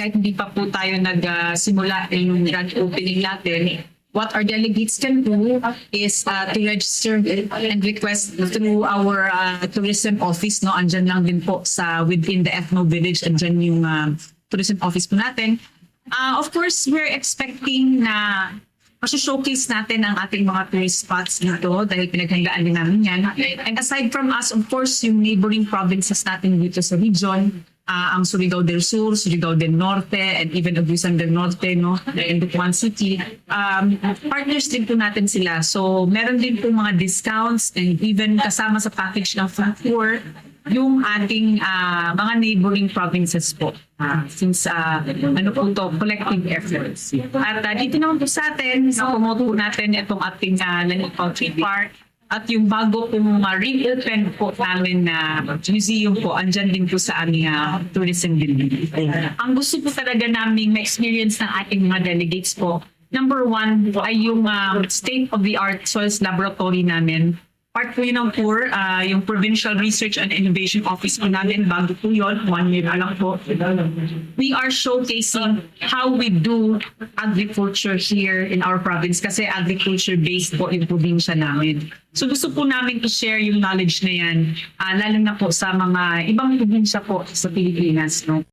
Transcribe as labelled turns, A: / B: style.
A: kahit hindi pa po tayo nagsimula yung grand opening natin, what our delegates can do is to register and request through our tourism office. No? Andyan lang din po sa within the Ethno Village, andyan yung tourism office po natin. Of course, we're expecting na showcase natin ang ating mga tourist spots dito dahil pinaghandaan din namin yan. And aside from us, of course, yung neighboring provinces natin dito sa region, ang Surigao del Sur, Surigao del Norte, and even Agusan del Norte, no, in Butuan City, partners din po natin sila. So, meron din po mga discounts and even kasama sa package ng food tour, yung ating mga neighboring provinces po. Since ano po to, collective efforts. At dito naman po sa atin, promote po natin itong ating Lanikaw Tree Park. At yung bago pong re-open po namin na museum po, andyan din po sa aming tourism building. Ang gusto po talaga namin ma-experience ng ating mga delegates po, number one ay yung state-of-the-art soils laboratory namin. Part po yun ng tour, yung Provincial Research and Innovation Office po namin, bago po yun, 1 year pa lang po. We are showcasing how we do agriculture here in our province kasi agriculture-based po yung probinsya namin. So gusto po namin i-share yung knowledge na yan, lalo na po sa mga ibang probinsya po sa Pilipinas. No?